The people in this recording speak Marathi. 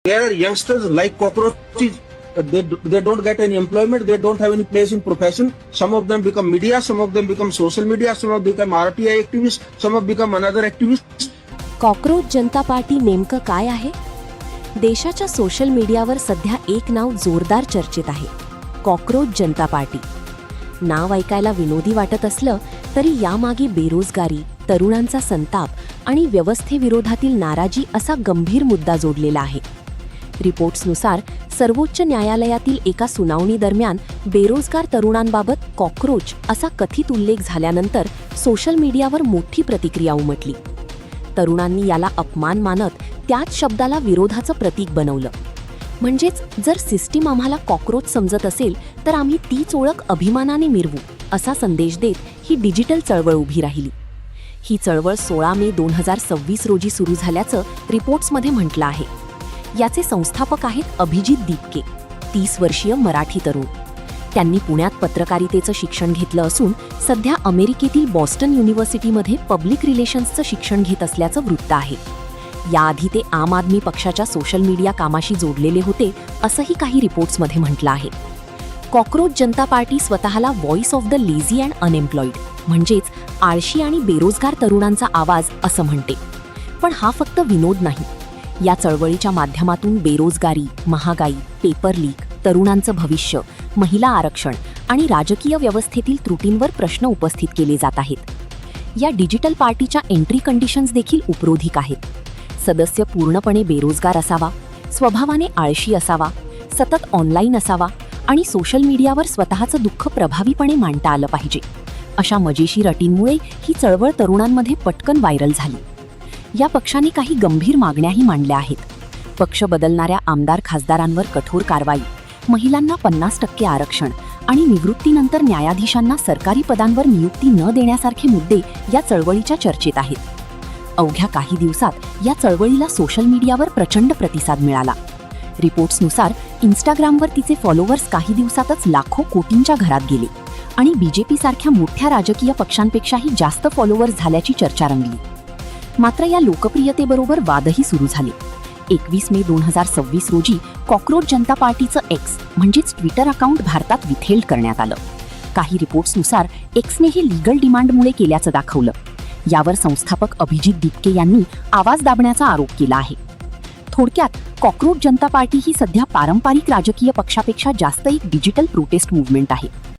There are youngsters like cockroaches. They don't get any employment. They don't have any place in profession. Some of them become media. Some of them become social media. Some of them become RTI activists. Some have become another activist. Cockroach Janata party नेमकं काय आहे? देशाच्या सोशल मीडियावर सध्या एक नाव जोरदार चर्चेत आहे, कॉकरोच जनता पार्टी. नाव ऐकायला विनोदी वाटत असलं तरी यामागे बेरोजगारी, तरुणांचा संताप आणि व्यवस्थेविरोधातील नाराजी असा गंभीर मुद्दा जोडलेला आहे. रिपोर्ट्सनुसार सर्वोच्च न्यायालयातील एका सुनावणी दरम्यान बेरोजगार तरुणांबाबत कॉकरोच असा कथित उल्लेख झाल्यानंतर सोशल मीडियावर मोठी प्रतिक्रिया उमटली. तरुणांनी याला अपमान मानत त्याच शब्दाला विरोधाचं प्रतीक बनवलं. म्हणजेच जर सिस्टीम आम्हाला कॉकरोच समजत असेल तर आम्ही तीच ओळख अभिमानाने मिरवू असा संदेश देत ही डिजिटल चळवळ उभी राहिली. ही चळवळ 16 मे 2026 रोजी सुरू झाल्याचं रिपोर्ट्समध्ये म्हटलं आहे. याचे संस्थापक आहेत अभिजित दीपके, 30 वर्षीय मराठी तरुण. त्यांनी पुण्यात पत्रकारितेचं शिक्षण घेतलं असून सध्या अमेरिकेतील बॉस्टन युनिव्हर्सिटीमध्ये पब्लिक रिलेशन्सचं शिक्षण घेत असल्याचं वृत्त आहे. याआधी ते आम आदमी पक्षाच्या सोशल मीडिया कामाशी जोडलेले होते असंही काही रिपोर्ट्समध्ये म्हटलं आहे. कॉकरोच जनता पार्टी स्वतःला voice of the lazy and unemployed म्हणजेच आळशी आणि बेरोजगार तरुणांचा आवाज असं म्हणते. पण हा फक्त विनोद नाही. या चळवळीच्या माध्यमातून बेरोजगारी, महागाई, पेपर लीक, तरुणांचं भविष्य, महिला आरक्षण आणि राजकीय व्यवस्थेतील त्रुटींवर प्रश्न उपस्थित केले जात आहेत. या डिजिटल पार्टीच्या एंट्री कंडिशन्स देखील उपरोधिक आहेत. सदस्य पूर्णपणे बेरोजगार असावा, स्वभावाने आळशी असावा, सतत ऑनलाईन असावा आणि सोशल मीडियावर स्वतःचं दुःख प्रभावीपणे मांडता आलं पाहिजे. अशा मजेशीर अटींमुळे ही चळवळ तरुणांमध्ये पटकन व्हायरल झाली. या पक्षाने काही गंभीर मागण्याही मांडल्या आहेत. पक्ष बदलणाऱ्या आमदार खासदारांवर कठोर कारवाई, महिलांना 50% आरक्षण आणि निवृत्तीनंतर न्यायाधीशांना सरकारी पदांवर नियुक्ती न देण्यासारखे मुद्दे या चळवळीच्या चर्चेत आहेत. अवघ्या काही दिवसात या चळवळीला सोशल मीडियावर प्रचंड प्रतिसाद मिळाला. रिपोर्ट्सनुसार इन्स्टाग्रामवर तिचे फॉलोअर्स काही दिवसातच लाखो कोटींच्या घरात गेले आणि बीजेपी सारख्या मोठ्या राजकीय पक्षांपेक्षाही जास्त फॉलोअर्स झाल्याची चर्चा रंगली. मात्र या लोकप्रियतेबरोबर वादही सुरू झाले. 21 मे 2026 रोजी कॉकरोच जनता पार्टीचं एक्स म्हणजेच ट्विटर अकाउंट भारतात विथेल्ड करण्यात आलं. काही रिपोर्ट्सनुसार एक्सने हे लीगल डिमांडमुळे केल्याचं दाखवलं. यावर संस्थापक अभिजित दीपके यांनी आवाज दाबण्याचा आरोप केला आहे. थोडक्यात कॉकरोच जनता पार्टी ही सध्या पारंपरिक राजकीय पक्षापेक्षा जास्त एक डिजिटल प्रोटेस्ट मूव्हमेंट आहे.